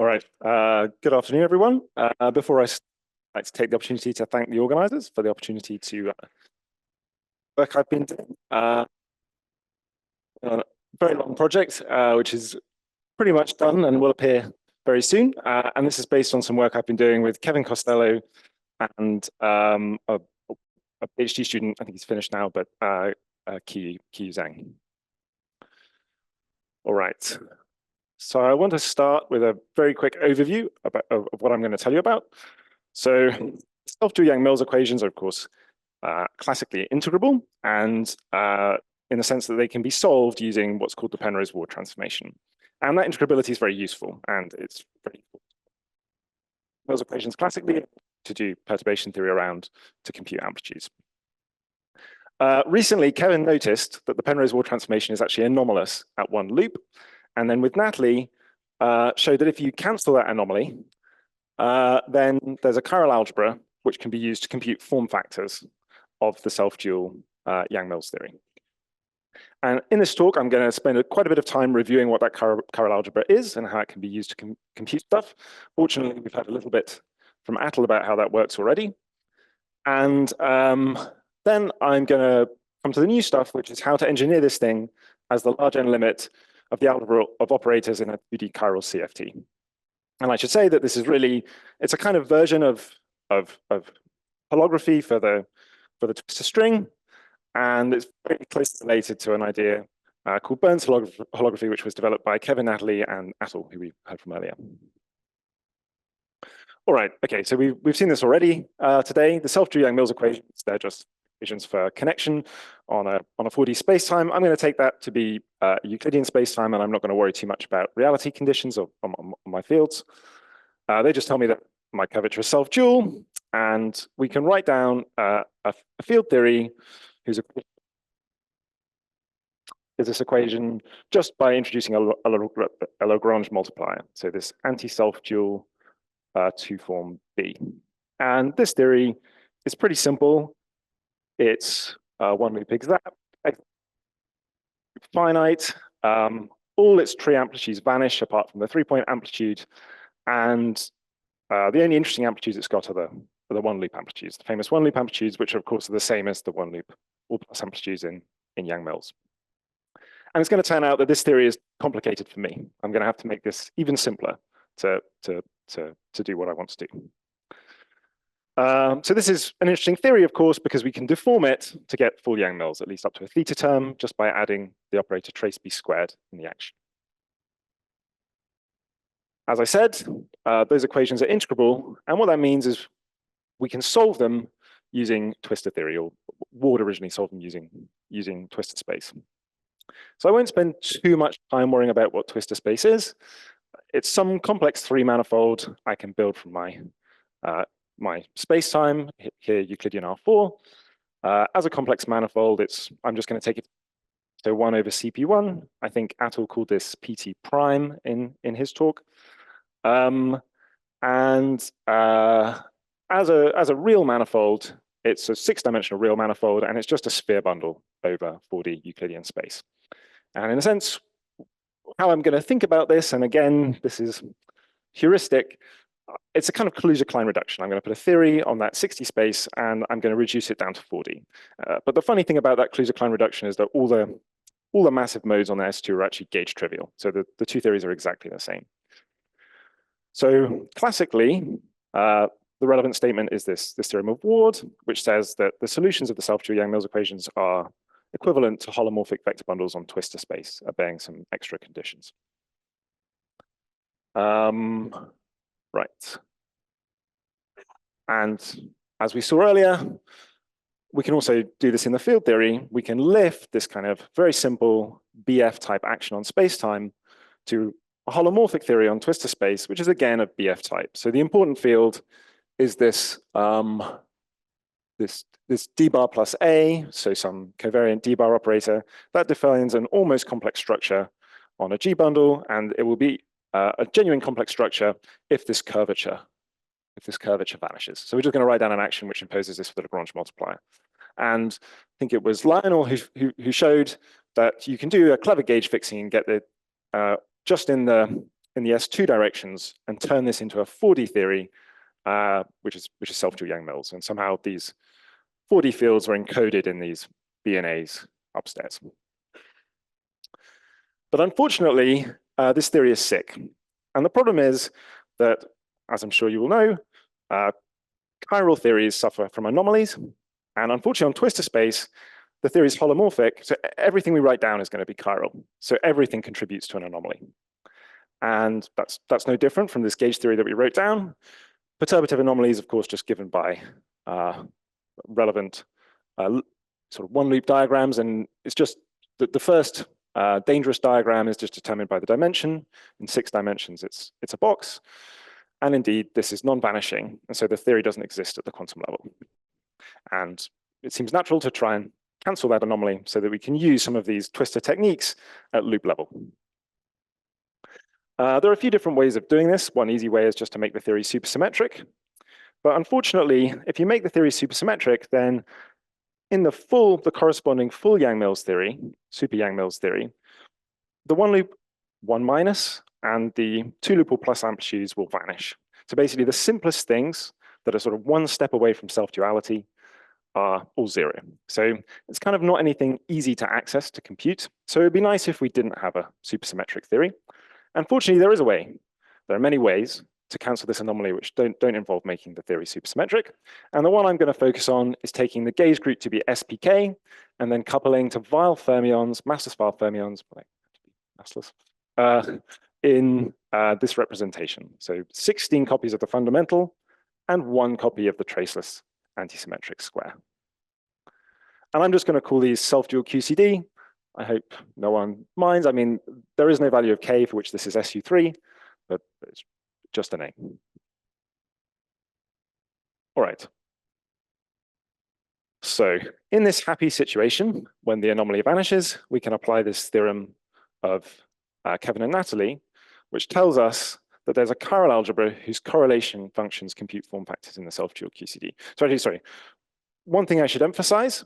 All right. Good afternoon, everyone. Before I'd like to take the opportunity to thank the organizers for the opportunity to work I've been doing. A very long project, which is pretty much done and will appear very soon. And this is based on some work I've been doing with Kevin Costello and a PhD student. I think he's finished now, but Qiyu Zhang. All right. So I want to start with a very quick overview of what I'm going to tell you about. So self-dual Yang-Mills equations are, of course, classically integrable, and in the sense that they can be solved using what's called the Penrose-Ward transformation. And that integrability is very useful, and it's very useful. Mills equations classically to do perturbation theory around to compute amplitudes. Recently, Kevin noticed that the Penrose-Ward transformation is actually anomalous at one loop. And then with Natalie, showed that if you cancel that anomaly, then there's a chiral algebra which can be used to compute form factors of the self-dual Yang-Mills theory. And in this talk, I'm going to spend quite a bit of time reviewing what that chiral algebra is and how it can be used to compute stuff. Fortunately, we've had a little bit from Atul about how that works already. And then I'm going to come to the new stuff, which is how to engineer this thing as the large n limit of the algebra of operators in a 2D chiral CFT. And I should say that this is really, it's a kind of version of holography for the twistor string. And it's very closely related to an idea called Burns holography, which was developed by Kevin, Natalie, and Atul, who we heard from earlier. All right, okay, so we've seen this already today. The self-dual Yang-Mills equations, they're just equations for connection on a 4D spacetime. I'm going to take that to be Euclidean spacetime, and I'm not going to worry too much about reality conditions on my fields. They just tell me that my curvature is self-dual, and we can write down a field theory whose is this equation just by introducing a Lagrange multiplier. So this anti-self-dual two-form B. And this theory is pretty simple. It's one loop exact, finite. All its tree amplitudes vanish apart from the 3-point amplitude. And the only interesting amplitudes it's got are the one loop amplitudes, the famous one loop amplitudes, which of course are the same as the one loop all plus amplitudes in Yang-Mills. And it's going to turn out that this theory is complicated for me. I'm going to have to make this even simpler to do what I want to do. So this is an interesting theory, of course, because we can deform it to get full Yang-Mills, at least up to a theta term, just by adding the operator trace b squared in the action. As I said, those equations are integrable, and what that means is we can solve them using twistor theory, or Ward originally solved them using twistor space. So I won't spend too much time worrying about what twistor space is. It's some complex 3-manifold I can build from my space-time, here Euclidean R4. As a complex manifold, I'm just going to take it to 1 over CP1. I think Atul called this PT prime in his talk. And as a real manifold, it's a 6-dimensional real manifold, and it's just a sphere bundle over 4D Euclidean space. And in a sense, how I'm going to think about this, and again, this is heuristic, it's a kind of Kaluza-Klein reduction. I'm going to put a theory on that 60 space, and I'm going to reduce it down to 4D. But the funny thing about that Kaluza-Klein reduction is that all the massive modes on the S2 are actually gauge trivial. So the two theories are exactly the same. So classically, the relevant statement is this theorem of Ward, which says that the solutions of the self-dual Yang-Mills equations are equivalent to holomorphic vector bundles on twistor space, obeying some extra conditions. Right. And as we saw earlier, we can also do this in the field theory. We can lift this kind of very simple BF type action on space-time to a holomorphic theory on twistor space, which is again a BF type. So the important field is this this d bar plus a, so some covariant d bar operator that defines an almost complex structure on a G bundle, and it will be a genuine complex structure if this curvature vanishes. So we're just going to write down an action which imposes this for the Lagrange multiplier. And I think it was Lionel who showed that you can do a clever gauge fixing and get the just in the in the S2 directions and turn this into a 4D theory, which is self-dual Yang-Mills. And somehow these 4D fields are encoded in these BNAs upstairs. But unfortunately, this theory is sick. And the problem is that, as I'm sure you will know, chiral theories suffer from anomalies. And unfortunately, on twistor space, the theory is holomorphic. So everything we write down is going to be chiral. So everything contributes to an anomaly. And that's no different from this gauge theory that we wrote down. Perturbative anomalies, of course, just given by relevant sort of one-loop diagrams. And it's just the first dangerous diagram is just determined by the dimension. In 6 dimensions, it's a box. And indeed, this is non-vanishing. And so the theory doesn't exist at the quantum level. And it seems natural to try and cancel that anomaly so that we can use some of these twistor techniques at loop level. There are a few different ways of doing this. One easy way is just to make the theory supersymmetric. But unfortunately, if you make the theory supersymmetric, then in the corresponding full Yang-Mills theory, super Yang-Mills theory, the one loop 1 minus and the 2 loop or plus amplitudes will vanish. So basically the simplest things that are sort of one step away from self-duality are all 0. So it's kind of not anything easy to access to compute. So it'd be nice if we didn't have a supersymmetric theory. Unfortunately, there is a way. There are many ways to cancel this anomaly which don't involve making the theory supersymmetric. And the one I'm going to focus on is taking the gauge group to be SPK and then coupling to Weyl fermions, massless Weyl fermions, massless, in this representation. So 16 copies of the fundamental and 1 copy of the traceless antisymmetric square. And I'm just going to call these self-dual QCD. I hope no one minds. I mean, there is no value of K for which this is SU3, but it's just a name. All right. So in this happy situation, when the anomaly vanishes, we can apply this theorem of Kevin and Natalie, which tells us that there's a chiral algebra whose correlation functions compute form factors in the self-dual QCD. So actually, sorry, one thing I should emphasize,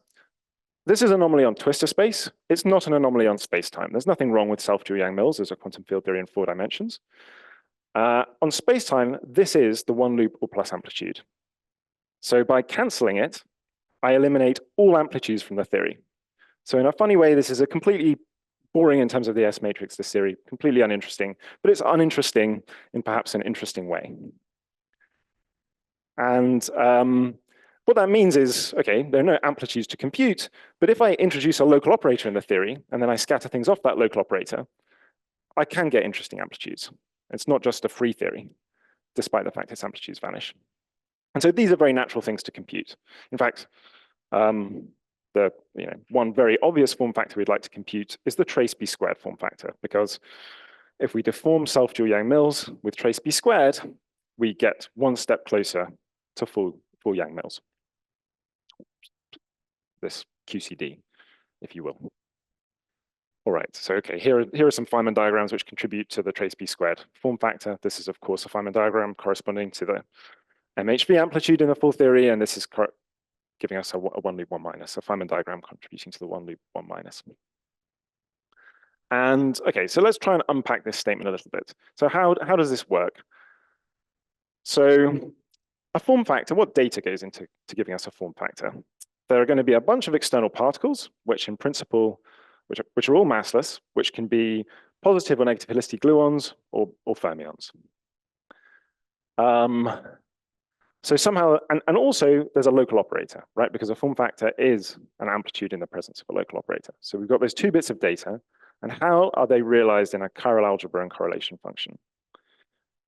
this is an anomaly on twistor space. It's not an anomaly on space-time. There's nothing wrong with self-dual Yang-Mills as a quantum field theory in 4 dimensions. On space-time, this is the one loop or plus amplitude. So by canceling it, I eliminate all amplitudes from the theory. So in a funny way, this is a completely boring in terms of the S matrix, this theory, completely uninteresting, but it's uninteresting in perhaps an interesting way. And what that means is, okay, there are no amplitudes to compute, but if I introduce a local operator in the theory, and then I scatter things off that local operator, I can get interesting amplitudes. It's not just a free theory, despite the fact its amplitudes vanish. And so these are very natural things to compute. In fact, one very obvious form factor we'd like to compute is the trace b squared form factor, because if we deform self-dual Yang-Mills with trace b squared, we get one step closer to full Yang-Mills. This QCD, if you will. All right, so okay, here are some Feynman diagrams which contribute to the trace b squared form factor. This is, of course, a Feynman diagram corresponding to the MHV amplitude in the full theory, and this is giving us a one loop 1 minus, a Feynman diagram contributing to the one loop 1 minus. And okay, so let's try and unpack this statement a little bit. So how does this work? So a form factor, what data goes into giving us a form factor? There are going to be a bunch of external particles, which in principle, which are all massless, which can be positive or negative helicity gluons or fermions. So somehow, and also there's a local operator, right? Because a form factor is an amplitude in the presence of a local operator. So we've got those 2 bits of data, and how are they realized in a chiral algebra and correlation function?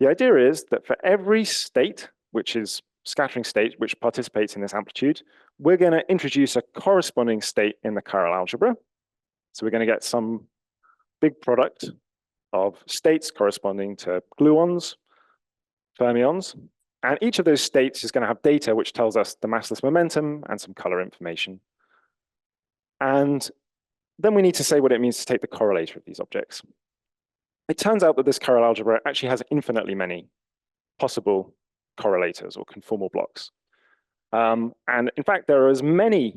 The idea is that for every state, which is scattering state, which participates in this amplitude, we're going to introduce a corresponding state in the chiral algebra. So we're going to get some big product of states corresponding to gluons, fermions, and each of those states is going to have data which tells us the massless momentum and some color information. And then we need to say what it means to take the correlator of these objects. It turns out that this chiral algebra actually has infinitely many possible correlators or conformal blocks. And in fact, there are as many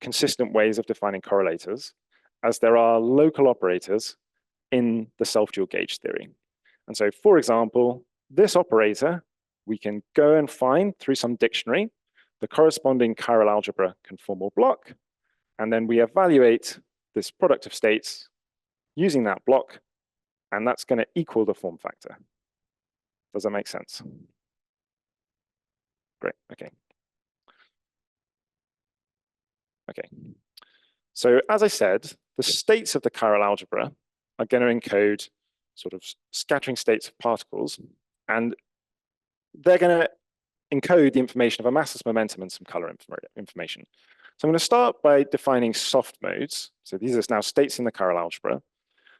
consistent ways of defining correlators as there are local operators in the self-dual gauge theory. And so, for example, this operator, we can go and find through some dictionary the corresponding chiral algebra conformal block, and then we evaluate this product of states using that block, and that's going to equal the form factor. Does that make sense? Great, okay. Okay. So as I said, the states of the chiral algebra are going to encode sort of scattering states of particles, and they're going to encode the information of a massless momentum and some color information. So I'm going to start by defining soft modes. So these are now states in the chiral algebra.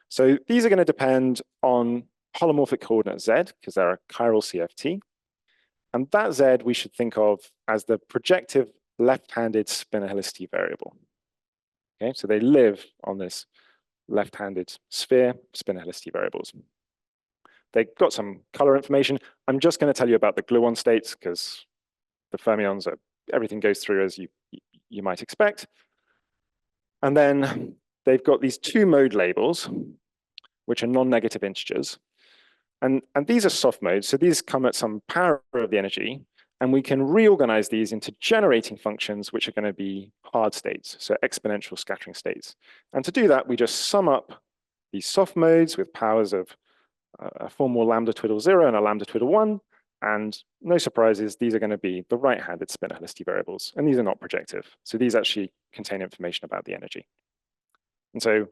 So these are going to depend on holomorphic coordinate z, because they're a chiral CFT. And that z we should think of as the projective left-handed spinor helicity variable. Okay, so they live on this left-handed sphere, spinor helicity variables. They've got some color information. I'm just going to tell you about the gluon states because the fermions are, everything goes through as you might expect. And then they've got these two mode labels, which are non-negative integers. And these are soft modes. So these come at some power of the energy, and we can reorganize these into generating functions, which are going to be hard states, so exponential scattering states. And to do that, we just sum up these soft modes with powers of a formal lambda twiddle 0 and a lambda twiddle 1. And no surprises, these are going to be the right-handed spinor helicity variables. And these are not projective. So these actually contain information about the energy. And so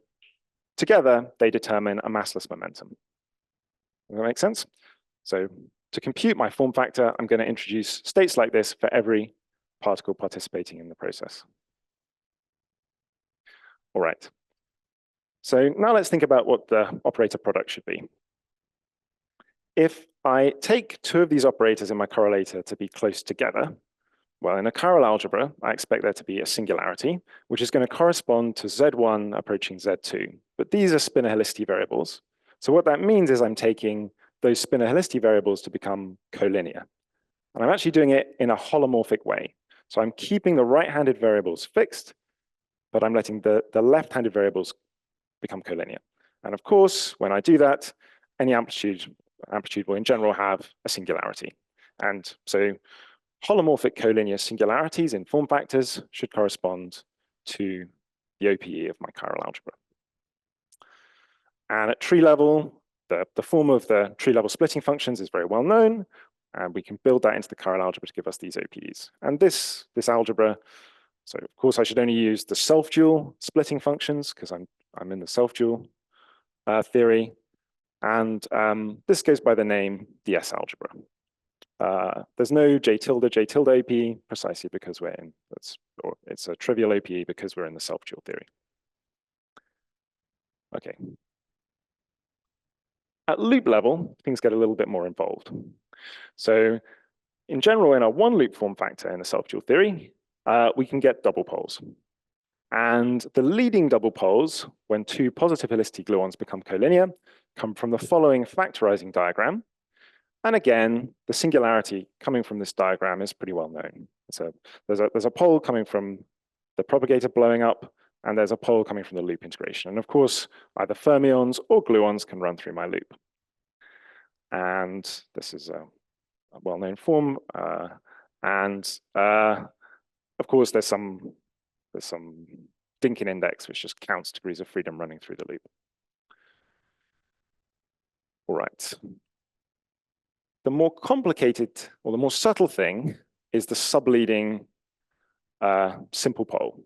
together, they determine a massless momentum. Does that make sense? So to compute my form factor, I'm going to introduce states like this for every particle participating in the process. All right. So now let's think about what the operator product should be. If I take two of these operators in my correlator to be close together, well, in a chiral algebra, I expect there to be a singularity, which is going to correspond to Z1 approaching Z2. But these are spinor helicity variables. So what that means is I'm taking those spinor helicity variables to become collinear. And I'm actually doing it in a holomorphic way. So I'm keeping the right-handed variables fixed, but I'm letting the left-handed variables become collinear. And of course, when I do that, any amplitude will in general have a singularity. And so holomorphic collinear singularities in form factors should correspond to the OPE of my chiral algebra. And at tree level, the form of the tree level splitting functions is very well known, and we can build that into the chiral algebra to give us these OPEs. And this algebra, so of course I should only use the self-dual splitting functions because I'm in the self-dual theory, and this goes by the name DS algebra. There's no J tilde OPE precisely because we're in, it's a trivial OPE because we're in the self-dual theory. Okay. At loop level, things get a little bit more involved. So in general, in a one loop form factor in the self-dual theory, we can get double poles. And the leading double poles, when two positive helicity gluons become collinear, come from the following factorizing diagram. And again, the singularity coming from this diagram is pretty well known. So there's a pole coming from the propagator blowing up, and there's a pole coming from the loop integration. And of course, either fermions or gluons can run through my loop. And this is a well-known form. Of course, there's some Dinkin index, which just counts degrees of freedom running through the loop. All right. The more complicated or the more subtle thing is the subleading simple pole.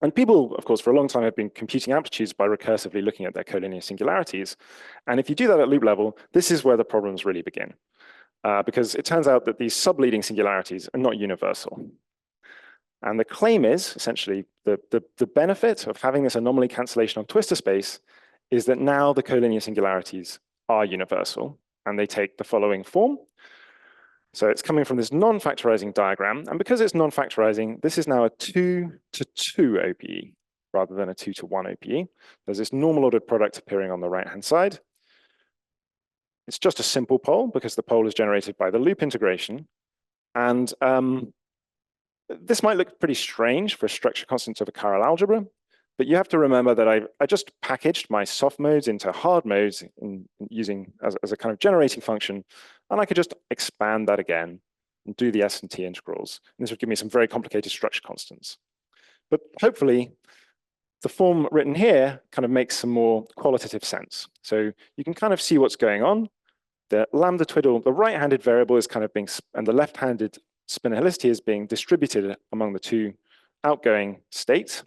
And people, of course, for a long time have been computing amplitudes by recursively looking at their collinear singularities. And if you do that at loop level, this is where the problems really begin. Because it turns out that these subleading singularities are not universal. And the claim is, essentially, the benefit of having this anomaly cancellation on twistor space is that now the collinear singularities are universal, and they take the following form. So it's coming from this non-factorizing diagram, and because it's non-factorizing, this is now a 2-to-2 OPE rather than a 2-to-1 OPE. There's this normal ordered product appearing on the right-hand side. It's just a simple pole because the pole is generated by the loop integration. And this might look pretty strange for a structure constant of a chiral algebra, But you have to remember that I just packaged my soft modes into hard modes using as a kind of generating function. And I could just expand that again and do the S and T integrals. And this would give me some very complicated structure constants. But hopefully, the form written here kind of makes some more qualitative sense. So you can kind of see what's going on. The lambda twiddle, the right-handed variable is kind of being, and the left-handed spinor helicity is being distributed among the two outgoing states.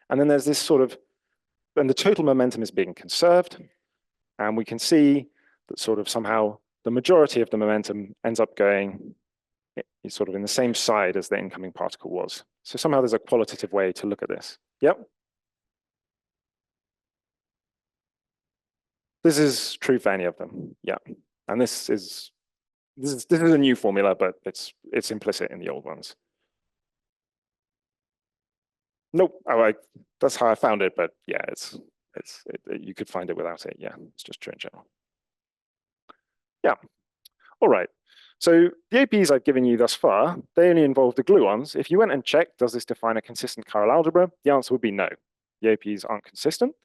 And then there's this sort of, and the total momentum is being conserved. And we can see that sort of somehow the majority of the momentum ends up going sort of in the same side as the incoming particle was. So somehow there's a qualitative way to look at this. Yep. This is true for any of them. Yeah. And this is a new formula, but it's implicit in the old ones. Nope. That's how I found it, but yeah, you could find it without it. Yeah, it's just true in general. Yeah. All right. So the APs I've given you thus far, they only involve the gluons. If you went and checked, does this define a consistent chiral algebra? The answer would be no. The APs aren't consistent.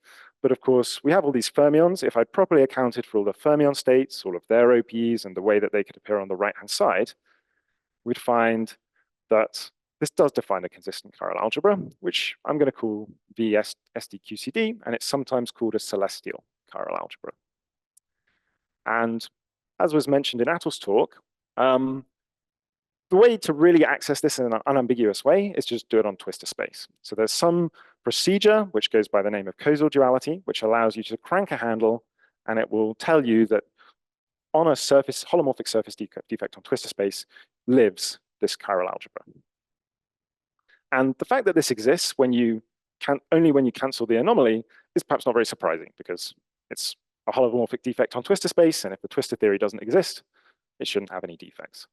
But of course, we have all these fermions. If I properly accounted for all the fermion states, all of their OPs, and the way that they could appear on the right-hand side, we'd find that this does define a consistent chiral algebra, which I'm going to call VSDQCD, and it's sometimes called a celestial chiral algebra. And as was mentioned in Atul's talk, the way to really access this in an unambiguous way is just do it on twistor space. So there's some procedure which goes by the name of Kozul duality, which allows you to crank a handle and it will tell you that on a surface, holomorphic surface defect on twistor space lives this chiral algebra. And the fact that this exists only when you cancel the anomaly is perhaps not very surprising because it's a holomorphic defect on twistor space, and if the twistor theory doesn't exist, it shouldn't have any defects.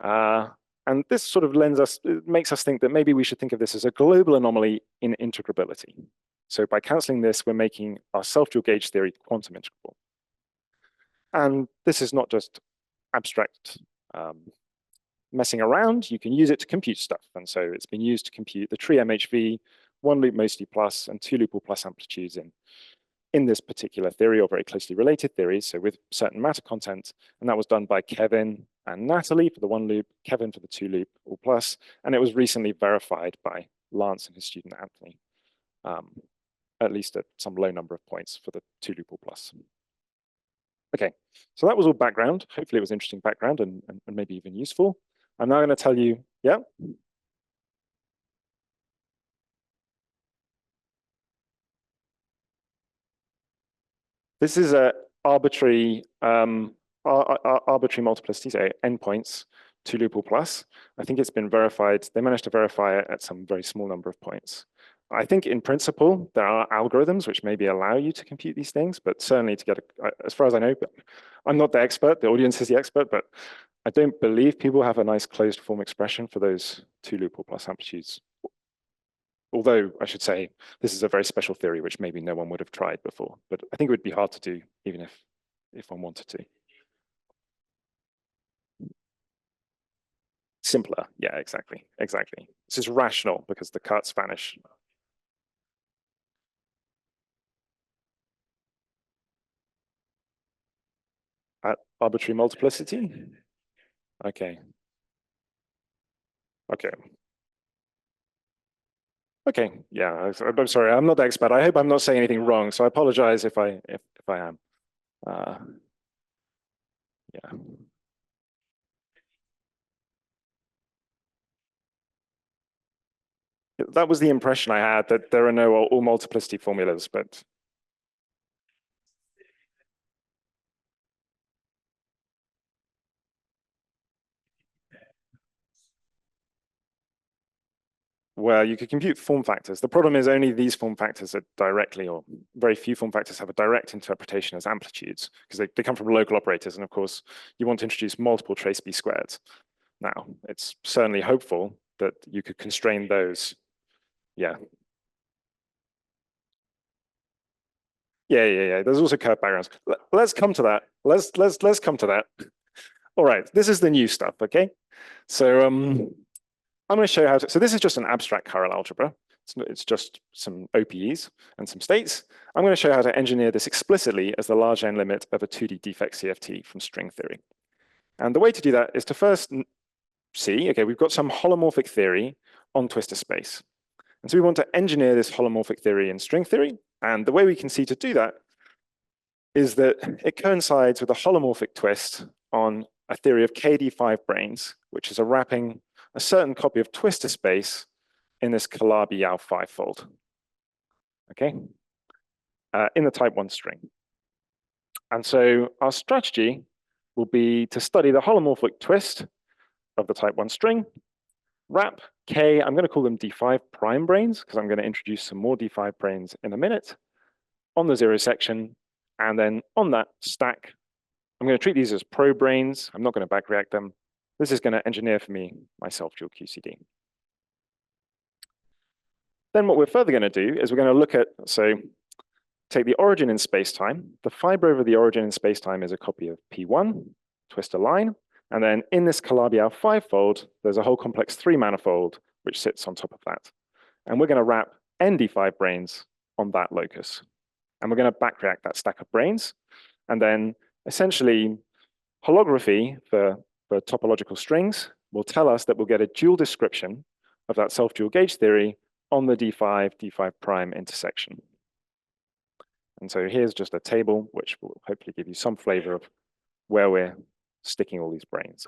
And this sort of makes us think that maybe we should think of this as a global anomaly in integrability. So by canceling this, we're making our self-dual gauge theory quantum integrable. And this is not just abstract messing around. You can use it to compute stuff. And so it's been used to compute the tree MHV, one loop mostly plus, and two loop all plus amplitudes in this particular theory, or very closely related theories, so with certain matter content. And that was done by Kevin and Natalie for the one loop, Kevin for the two loop all plus, and it was recently verified by Lance and his student Anthony, at least at some low number of points for the two loop all plus. Okay, so that was all background. Hopefully it was interesting background and maybe even useful. I'm now going to tell you, yeah? This is a arbitrary multiplicity, so endpoints, two loop all plus. I think it's been verified. They managed to verify it at some very small number of points. I think in principle, there are algorithms which maybe allow you to compute these things, but certainly to get, as far as I know, I'm not the expert, the audience is the expert, but I don't believe people have a nice closed form expression for those two loop all plus amplitudes. Although I should say, this is a very special theory, which maybe no one would have tried before, but I think it would be hard to do, even if one wanted to. Simpler, yeah, exactly. This is rational because the cuts vanish. At arbitrary multiplicity? Okay. Okay, yeah, I'm sorry, I'm not the expert. I hope I'm not saying anything wrong, so I apologize if I am. Yeah. That was the impression I had, that there are no all multiplicity formulas, but well, you could compute form factors. The problem is only these form factors are directly, or very few form factors have a direct interpretation as amplitudes, because they come from local operators. And of course, you want to introduce multiple trace b squareds. Now, it's certainly hopeful that you could constrain those. Yeah. Yeah. There's also curved backgrounds. Let's come to that. Let's come to that. All right, this is the new stuff, okay? So I'm going to show you how to, so this is just an abstract chiral algebra. it's just some OPEs and some states. I'm going to show you how to engineer this explicitly as the large N limit of a 2D defect CFT from string theory. And the way to do that is to first see, okay, we've got some holomorphic theory on twistor space. And so we want to engineer this holomorphic theory in string theory. And the way we can see to do that is that it coincides with a holomorphic twist on a theory of KD5 branes, which is a wrapping a certain copy of twistor space in this Calabi-Yau fivefold, okay, in the type 1 string. And so our strategy will be to study the holomorphic twist of the type 1 string, wrap K, I'm going to call them D5 prime branes, because I'm going to introduce some more D5 branes in a minute, on the 0 section, and then on that stack, I'm going to treat these as pro branes. I'm not going to backreact them. This is going to engineer for me my self-dual QCD. Then what we're further going to do is we're going to look at, so take the origin in spacetime. The fiber over the origin in spacetime is a copy of P1, twist a line. And then in this Calabi-Yau fivefold, there's a whole complex 3 manifold, which sits on top of that. And we're going to wrap ND5 branes on that locus. And we're going to backreact that stack of branes. And then essentially, holography for topological strings will tell us that we'll get a dual description of that self-dual gauge theory on the D5 prime intersection. And so here's just a table which will hopefully give you some flavor of where we're sticking all these branes.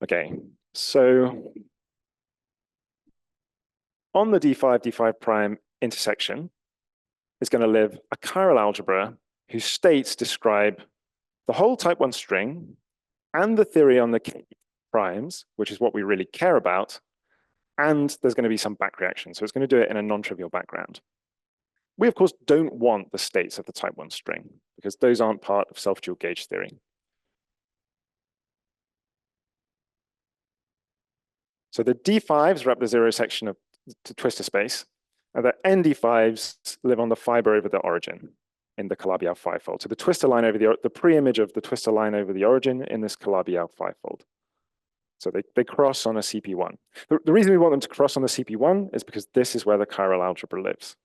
Okay, so on the D5 prime intersection is going to live a chiral algebra whose states describe the whole type 1 string and the theory on the K primes, which is what we really care about, and there's going to be some back reaction. So it's going to do it in a non-trivial background. We, of course, don't want the states of the type 1 string because those aren't part of self-dual gauge theory. So the D5s wrap the 0 section of the twistor space, and the ND5s live on the fiber over the origin in the Calabi-Yau fivefold. So the twistor line over the pre-image of the twistor line over the origin in this Calabi-Yau fivefold. So they cross on a CP1. The reason we want them to cross on the CP1 is because this is where the chiral algebra lives.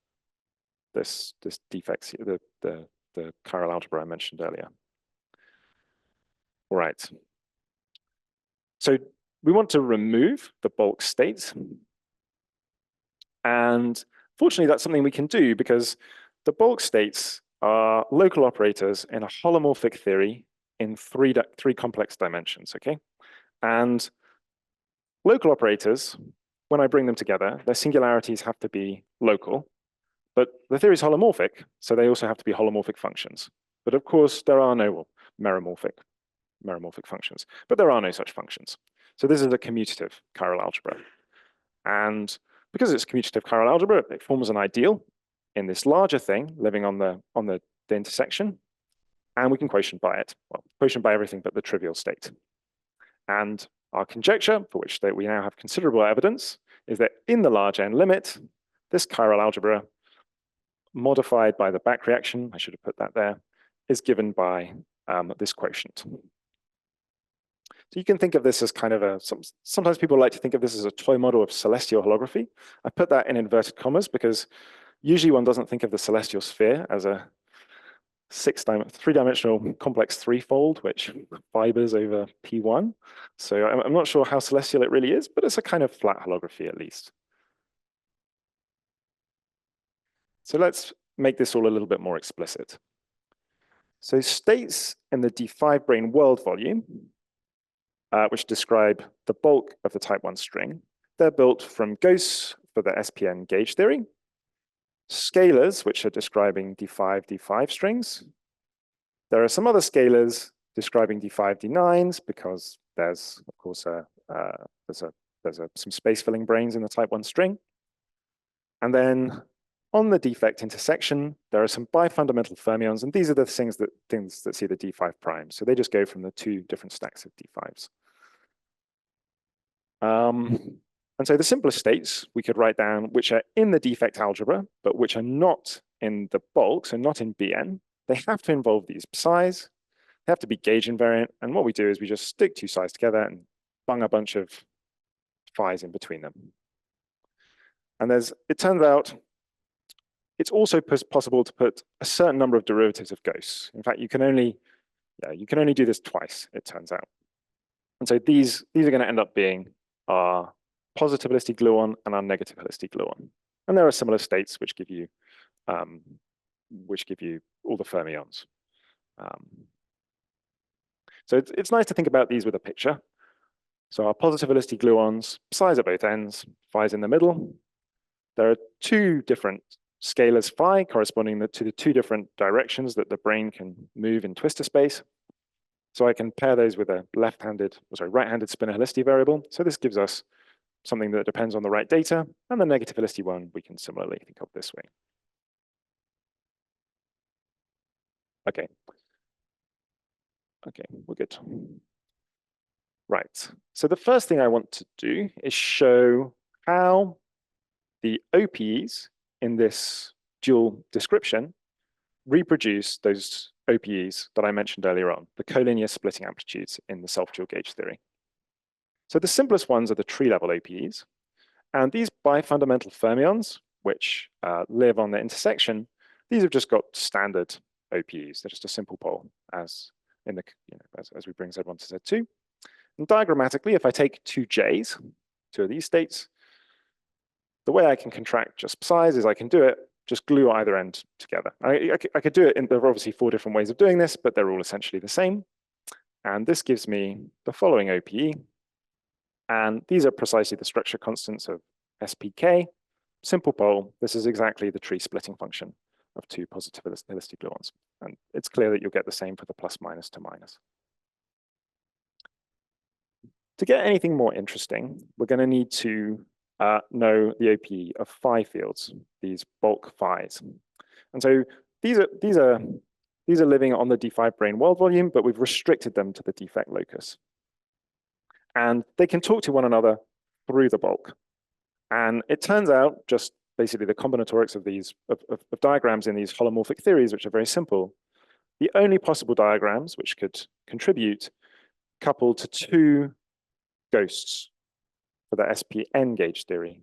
This defect, the chiral algebra I mentioned earlier. All right. So we want to remove the bulk states. And fortunately, that's something we can do because the bulk states are local operators in a holomorphic theory in three complex dimensions, okay? And local operators, when I bring them together, their singularities have to be local, but the theory is holomorphic, so they also have to be holomorphic functions. But of course, there are no meromorphic functions, but there are no such functions. So this is a commutative chiral algebra. And because it's commutative chiral algebra, it forms an ideal in this larger thing living on the intersection, and we can quotient by it. Well, quotient by everything but the trivial state. And our conjecture, for which we now have considerable evidence, is that in the large N limit, this chiral algebra, modified by the back reaction, I should have put that there, is given by this quotient. So you can think of this as kind of sometimes people like to think of this as a toy model of celestial holography. I put that in inverted commas because usually one doesn't think of the celestial sphere as a three-dimensional complex threefold, which fibers over P1. So I'm not sure how celestial it really is, but it's a kind of flat holography at least. So let's make this all a little bit more explicit. So states in the D5 brane world volume, which describe the bulk of the type 1 string, they're built from ghosts for the SPN gauge theory, scalars, which are describing D5 strings. There are some other scalars describing D5 D9s because there's, of course, some space-filling branes in the type 1 string. And then on the defect intersection, there are some bifundamental fermions, and these are the things that see the D5 prime. So they just go from the 2 different stacks of D5s. And so the simplest states we could write down, which are in the defect algebra, but which are not in the bulk, so not in Bn, they have to involve these psi's, they have to be gauge invariant, and what we do is we just stick 2 psi's together and bung a bunch of phi's in between them. And it turns out it's also possible to put a certain number of derivatives of ghosts. In fact, you can only do this twice, it turns out. And so these are going to end up being our positive holistic gluon and our negative holistic gluon. And there are similar states which give you all the fermions. So it's nice to think about these with a picture. So our positive holistic gluons, psi's at both ends, phi's in the middle. There are two different scalars phi corresponding to the two different directions that the brain can move in twistor space. So I can pair those with a right-handed spinor helicity variable. So this gives us something that depends on the right data, and the negative helicity one we can similarly think of this way. Okay, we're good. Right, so the first thing I want to do is show how the OPEs in this dual description reproduce those OPEs that I mentioned earlier on, the collinear splitting amplitudes in the self-dual gauge theory. So the simplest ones are the tree-level OPEs, and these bifundamental fermions, which live on the intersection, these have just got standard OPEs. They're just a simple pole, as in the as we bring Z1 to Z2. And diagrammatically, if I take two J's, two of these states, the way I can contract just psi's is I can do it, just glue either end together. I could do it, there are obviously 4 different ways of doing this, but they're all essentially the same. And this gives me the following OPE. And these are precisely the structure constants of SPK. Simple pole, this is exactly the tree splitting function of two positive holistic gluons. And it's clear that you'll get the same for the plus minus to minus. To get anything more interesting, we're going to need to know the OPE of phi fields, these bulk phi's. And so these are living on the D5 brain world volume, but we've restricted them to the defect locus. And they can talk to one another through the bulk. And it turns out, just basically the combinatorics of these of diagrams in these holomorphic theories, which are very simple, the only possible diagrams which could contribute couple to two ghosts for the SPN gauge theory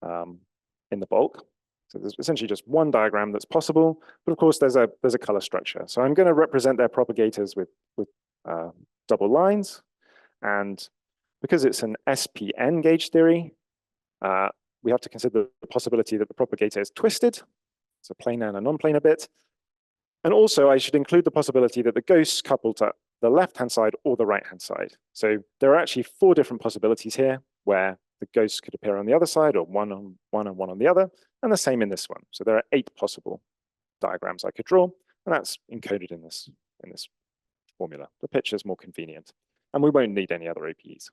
in the bulk. So there's essentially just one diagram that's possible, but of course there's a color structure. So I'm going to represent their propagators with double lines, and because it's an SPN gauge theory, we have to consider the possibility that the propagator is twisted, so planar and a non-planar bit. And also I should include the possibility that the ghosts couple to the left-hand side or the right-hand side. So there are actually 4 different possibilities here where the ghosts could appear on the other side, or one on one and one on the other, and the same in this one. So there are 8 possible diagrams I could draw, and that's encoded in this formula. The picture is more convenient, and we won't need any other OPEs.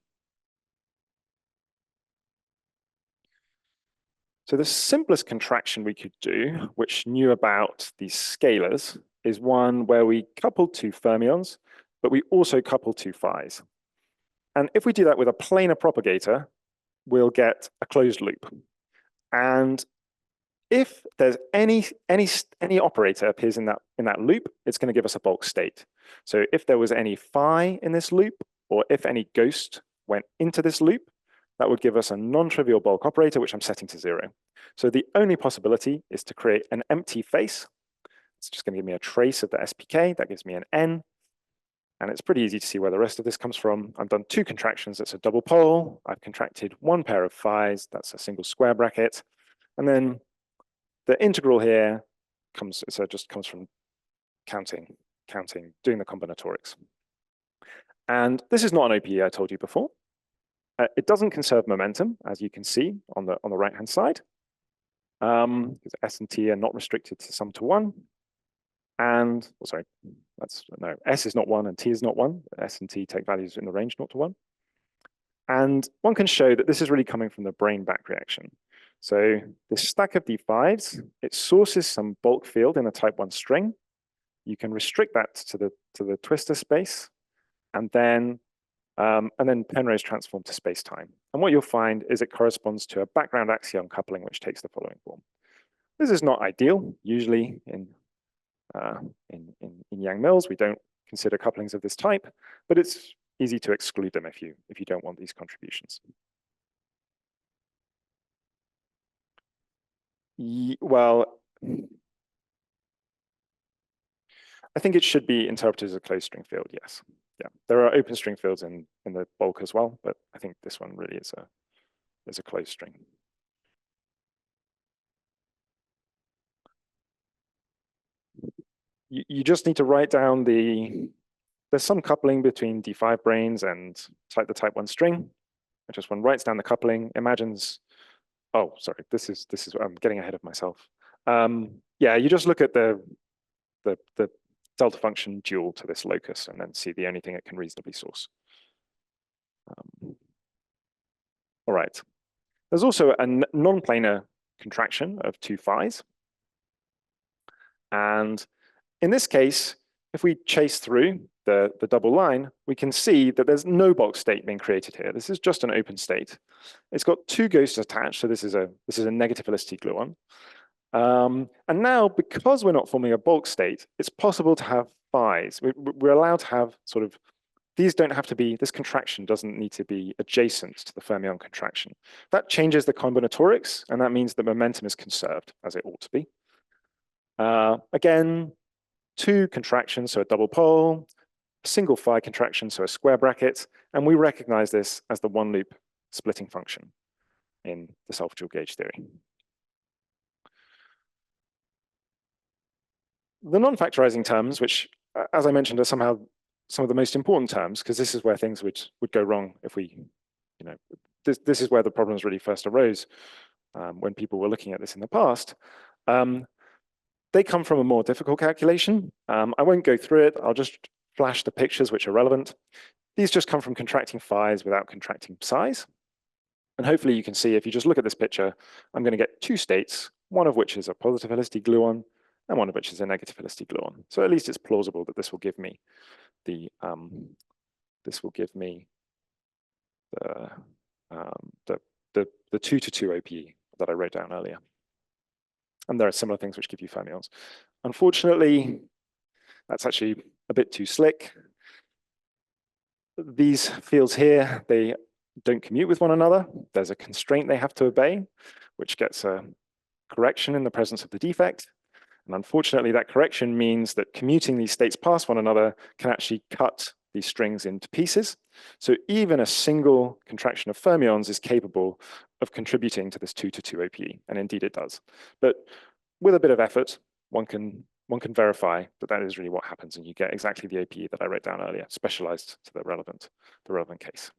So the simplest contraction we could do, which knew about these scalars, is one where we couple 2 fermions, but we also couple 2 phi's. And if we do that with a planar propagator, we'll get a closed loop. And if there's any operator appears in that loop, it's going to give us a bulk state. So if there was any phi in this loop, or if any ghost went into this loop, that would give us a non-trivial bulk operator, which I'm setting to 0. So the only possibility is to create an empty face. It's just going to give me a trace of the SPK. That gives me an N. And it's pretty easy to see where the rest of this comes from. I've done 2 contractions. That's a double pole. I've contracted 1 pair of phi's. That's a single square bracket. And then the integral here just comes from counting, doing the combinatorics. And this is not an OPE I told you before. It doesn't conserve momentum, as you can see on the right-hand side. Because S and T are not restricted to sum to 1. And, S is not 1 and T is not 1. S and T take values in the range 0 to 1. And one can show that this is really coming from the brain back reaction. So this stack of D5s, it sources some bulk field in a type 1 string. You can restrict that to the twistor space, and then Penrose transform to space-time. And what you'll find is it corresponds to a background axion coupling, which takes the following form. This is not ideal. Usually in Yang-Mills, we don't consider couplings of this type, but it's easy to exclude them if you don't want these contributions. Well, I think it should be interpreted as a closed string field, yes. Yeah, there are open string fields in the bulk as well, but I think this one really is a closed string. You just need to write down there's some coupling between D5 branes and the type 1 string. I just one writes down the coupling, imagines, oh, sorry, this is I'm getting ahead of myself. Yeah, you just look at the delta function dual to this locus and then see the only thing it can reasonably source. All right. There's also a non-planar contraction of two phi's. And in this case, if we chase through the double line, we can see that there's no box state being created here. This is just an open state. It's got two ghosts attached, so this is a negative velocity gluon. And now, because we're not forming a bulk state, it's possible to have phi's. We're allowed to have sort of, these don't have to be, this contraction doesn't need to be adjacent to the fermion contraction. That changes the combinatorics, and that means the momentum is conserved, as it ought to be. Again, two contractions, so a double pole, a single phi contraction, so a square bracket, and we recognize this as the one loop splitting function in the self-dual gauge theory. The non-factorizing terms, which, as I mentioned, are somehow some of the most important terms, because this is where things would go wrong if we, this is where the problems really first arose when people were looking at this in the past. They come from a more difficult calculation. I won't go through it. I'll just flash the pictures which are relevant. These just come from contracting phi's without contracting psi's. And hopefully you can see, if you just look at this picture, I'm going to get two states, one of which is a positive helicity gluon, and one of which is a negative helicity gluon. So at least it's plausible that this will give me the the 2 to 2 OPE that I wrote down earlier. And there are similar things which give you fermions. Unfortunately, that's actually a bit too slick. These fields here, they don't commute with one another. There's a constraint they have to obey, which gets a correction in the presence of the defect. And unfortunately, that correction means that commuting these states past one another can actually cut these strings into pieces. So even a single contraction of fermions is capable of contributing to this 2 to 2 OPE, and indeed it does. But with a bit of effort, one can verify that that is really what happens, and you get exactly the OPE that I wrote down earlier, specialized to the relevant case.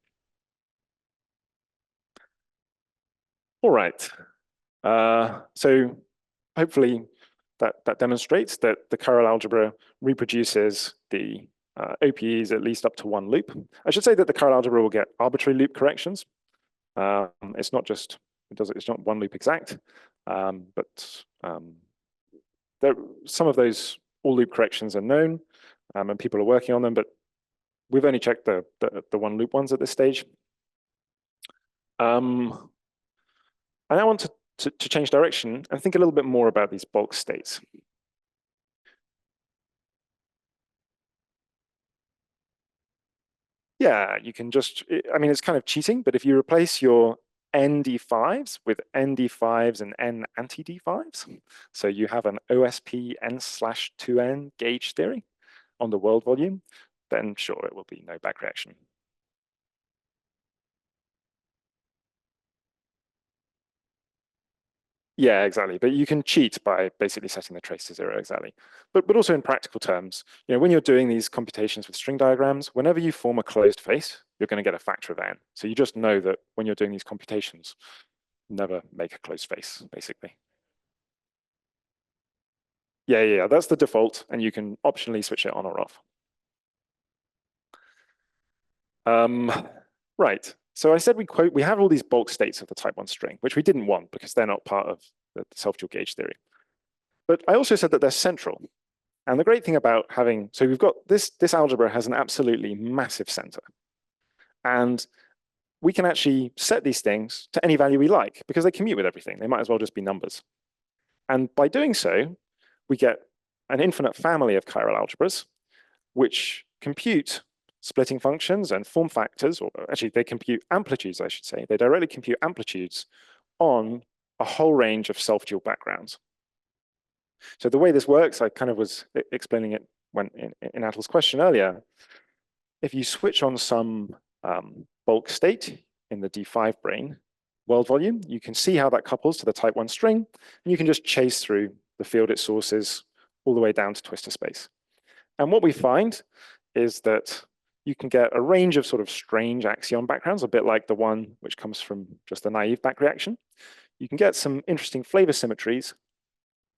All right. So hopefully that demonstrates that the chiral algebra reproduces the OPEs at least up to one loop. I should say that the chiral algebra will get arbitrary loop corrections. It's not just, it's not one loop exact, but some of those all loop corrections are known, and people are working on them, but we've only checked the one loop ones at this stage. And I want to change direction and think a little bit more about these bulk states. Yeah, you can just, I mean, it's kind of cheating, but if you replace your n d5s with n d5s and n anti-d5s, so you have an OSP n/2n gauge theory on the world volume, then sure, it will be no back reaction. Yeah, exactly. But you can cheat by basically setting the trace to 0 exactly. But also in practical terms, when you're doing these computations with string diagrams, whenever you form a closed face, you're going to get a factor of n. So you just know that when you're doing these computations, never make a closed face, basically. Yeah, that's the default, and you can optionally switch it on or off. Right. So I said we have all these bulk states of the type 1 string, which we didn't want because they're not part of the self-dual gauge theory. But I also said that they're central. And the great thing about having, so we've got this algebra has an absolutely massive center. And we can actually set these things to any value we like because they commute with everything. They might as well just be numbers. And by doing so, we get an infinite family of chiral algebras, which compute splitting functions and form factors, or actually they compute amplitudes, I should say. They directly compute amplitudes on a whole range of self-dual backgrounds. So the way this works, I kind of was explaining it when in Attil's question earlier. If you switch on some bulk state in the D5 brane world volume, you can see how that couples to the type 1 string, and you can just chase through the field it sources all the way down to twistor space. And what we find is that you can get a range of sort of strange axion backgrounds, a bit like the one which comes from just the naive back reaction. You can get some interesting flavor symmetries,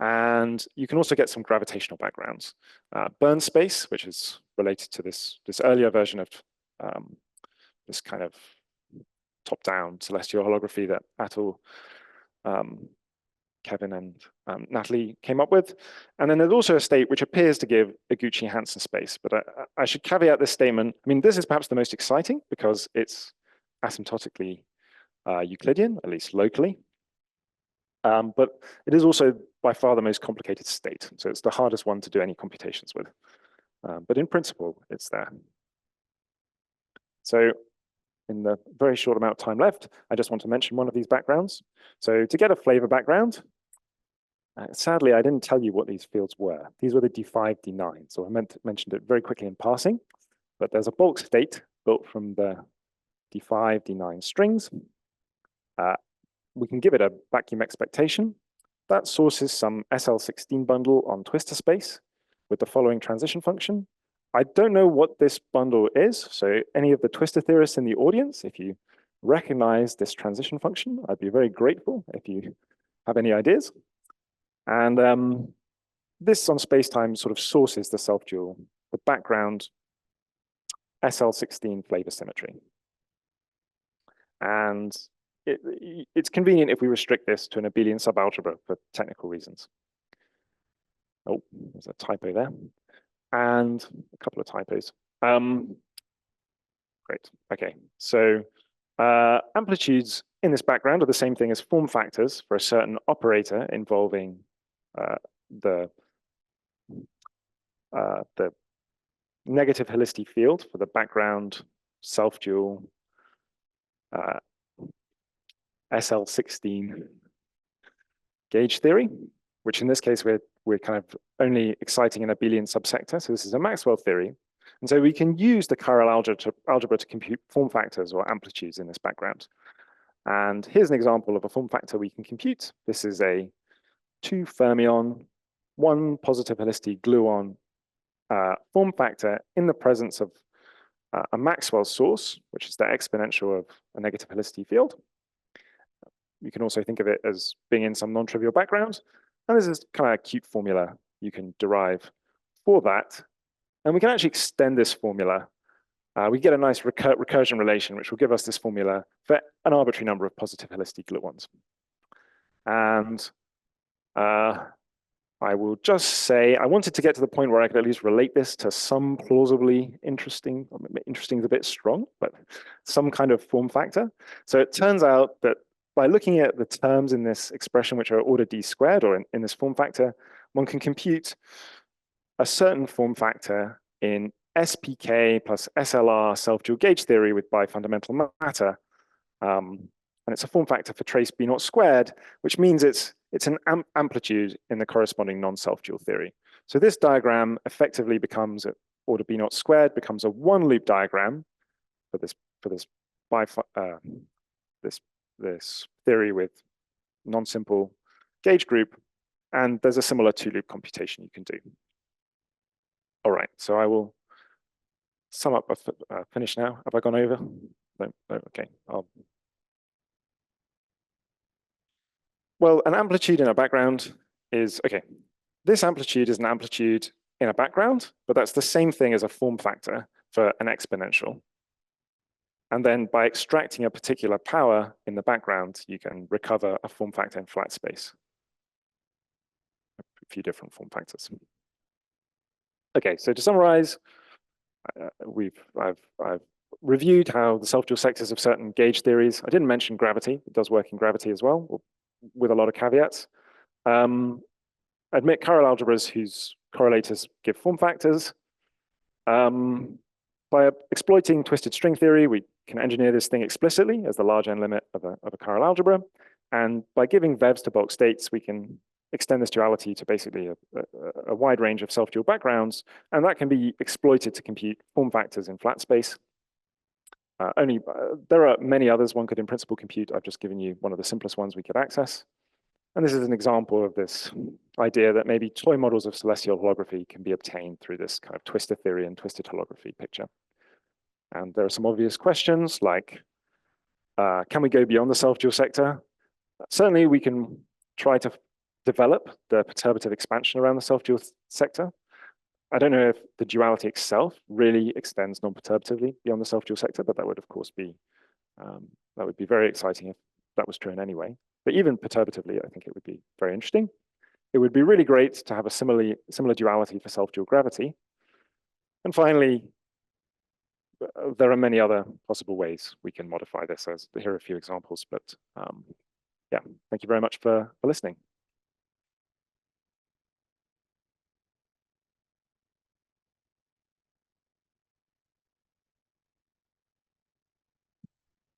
and you can also get some gravitational backgrounds. Burn space, which is related to this earlier version of this kind of top-down celestial holography that Attil, Kevin, and Natalie came up with. And then there's also a state which appears to give a Gucci-Hansen space. But I should caveat this statement. I mean, this is perhaps the most exciting because it's asymptotically Euclidean, at least locally. But it is also by far the most complicated state. So it's the hardest one to do any computations with. But in principle, it's there. So in the very short amount of time left, I just want to mention one of these backgrounds. So to get a flavor background, sadly, I didn't tell you what these fields were. These were the D5, D9. So I mentioned it very quickly in passing, but there's a bulk state built from the D5, D9 strings. We can give it a vacuum expectation. That sources some SL16 bundle on twistor space with the following transition function. I don't know what this bundle is, so any of the twistor theorists in the audience, if you recognize this transition function, I'd be very grateful if you have any ideas. And this on space-time sort of sources the self-dual, the background SL16 flavor symmetry. And it's convenient if we restrict this to an abelian subalgebra for technical reasons. Oh, there's a typo there. And a couple of typos. Great, okay. So amplitudes in this background are the same thing as form factors for a certain operator involving the negative helicity field for the background self-dual SL16 gauge theory, which in this case we're kind of only exciting an abelian subsector. So this is a Maxwell theory. And so we can use the chiral algebra to compute form factors or amplitudes in this background. And here's an example of a form factor we can compute. This is a 2 fermion, 1 positive helicity gluon form factor in the presence of a Maxwell source, which is the exponential of a negative helicity field. You can also think of it as being in some non-trivial background. And this is kind of a cute formula you can derive for that. And we can actually extend this formula. We get a nice recursion relation, which will give us this formula for an arbitrary number of positive helicity gluons. And I will just say, I wanted to get to the point where I could at least relate this to some plausibly interesting, interesting is a bit strong, but some kind of form factor. So it turns out that by looking at the terms in this expression, which are order d squared, or in this form factor, one can compute a certain form factor in SPK plus SLR self-dual gauge theory with bifundamental matter. And it's a form factor for trace B naught squared, which means it's an amplitude in the corresponding non-self-dual theory. So this diagram effectively becomes, at order B naught squared, becomes a one-loop diagram for this theory with non-simple gauge group, and there's a similar two-loop computation you can do. All right, so I will sum up, finish now. Have I gone over? No, okay. Well, an amplitude in a background is, okay, this amplitude is an amplitude in a background, but that's the same thing as a form factor for an exponential. And then by extracting a particular power in the background, you can recover a form factor in flat space. A few different form factors. Okay, so to summarize, I've reviewed how the self-dual sectors of certain gauge theories. I didn't mention gravity. It does work in gravity as well, with a lot of caveats. Admit chiral algebras whose correlators give form factors. By exploiting twisted string theory, we can engineer this thing explicitly as the large n limit of a chiral algebra. And by giving vevs to bulk states, we can extend this duality to basically a wide range of self-dual backgrounds, and that can be exploited to compute form factors in flat space. There are many others one could in principle compute. I've just given you one of the simplest ones we could access. And this is an example of this idea that maybe toy models of celestial holography can be obtained through this kind of twistor theory and twisted holography picture. And there are some obvious questions like, can we go beyond the self-dual sector? Certainly we can try to develop the perturbative expansion around the self-dual sector. I don't know if the duality itself really extends non-perturbatively beyond the self-dual sector, but that would of course be very exciting if that was true in any way. But even perturbatively, I think it would be very interesting. It would be really great to have a similar duality for self-dual gravity. And finally, there are many other possible ways we can modify this. Here are a few examples, but yeah, thank you very much for listening.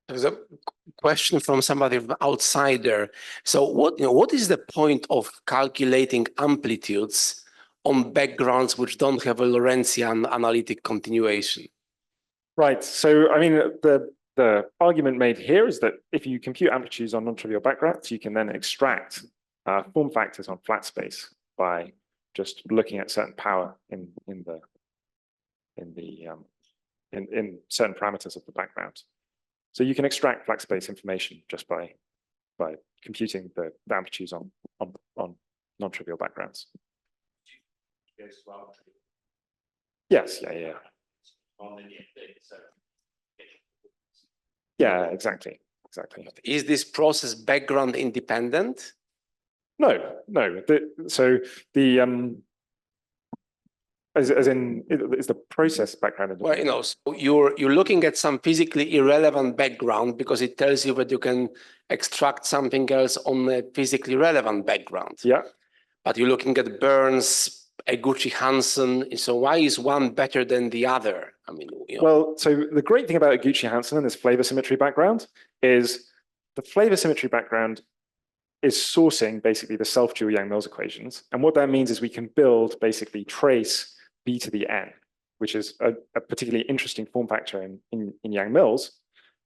There's a question from somebody outsider. So what is the point of calculating amplitudes on backgrounds which don't have a Lorentzian analytic continuation? Right. So, I mean, the argument made here is that if you compute amplitudes on non-trivial backgrounds, you can then extract form factors on flat space by just looking at certain power in certain parameters of the background. So you can extract flat space information just by computing the amplitudes on non-trivial backgrounds. Yes, yeah. Yeah, exactly. Is this process background independent? No. As in, is the process background independent? Well, so you're looking at some physically irrelevant background because it tells you that you can extract something else on a physically relevant background. Yeah. But you're looking at Burns, Eguchi-Hansen. So why is one better than the other? I mean, Well, so the great thing about Eguchi-Hansen and this flavor symmetry background is the flavor symmetry background is sourcing basically the self-dual Yang-Mills equations. And what that means is we can build basically trace b to the n, which is a particularly interesting form factor in Yang-Mills.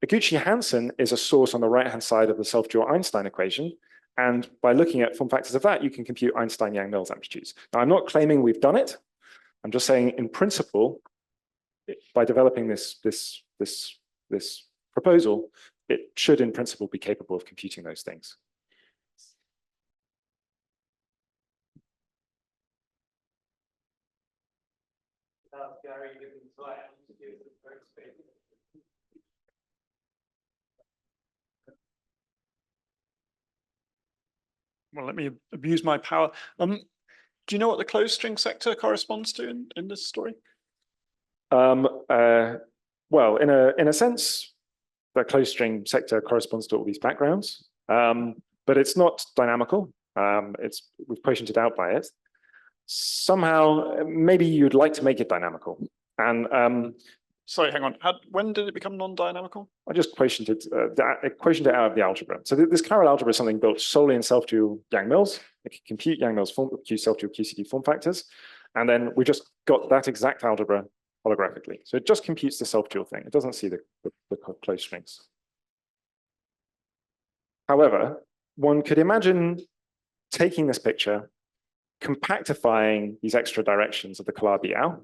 Eguchi-Hansen is a source on the right-hand side of the self-dual Einstein equation. And by looking at form factors of that, you can compute Einstein-Yang-Mills amplitudes. Now, I'm not claiming we've done it. I'm just saying in principle, by developing this proposal, it should in principle be capable of computing those things. Well, let me abuse my power. Do you know what the closed string sector corresponds to in this story? Well, in a sense, the closed string sector corresponds to all these backgrounds, but it's not dynamical. We've quotiented out by it. Somehow, maybe you'd like to make it dynamical. And sorry, hang on. When did it become non-dynamical? I just quotiented it out of the algebra. So this chiral algebra is something built solely in self-dual Yang-Mills. It can compute Yang-Mills self-dual QCD form factors. And then we just got that exact algebra holographically. So it just computes the self-dual thing. It doesn't see the closed strings. However, one could imagine taking this picture, compactifying these extra directions of the Calabi-Yau,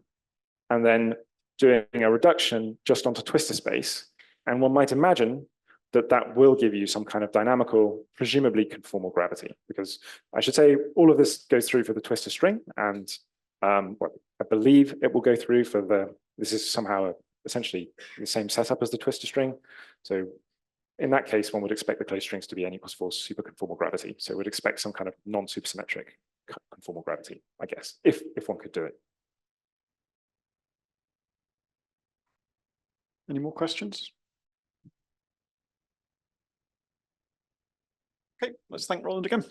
and then doing a reduction just onto twistor space. And one might imagine that that will give you some kind of dynamical, presumably conformal gravity, because I should say all of this goes through for the twistor string, and I believe it will go through for this is somehow essentially the same setup as the twistor string. So in that case, one would expect the closed strings to be n equals 4 superconformal gravity. So we'd expect some kind of non-supersymmetric conformal gravity, I guess, if one could do it. Any more questions? Okay, let's thank Roland again.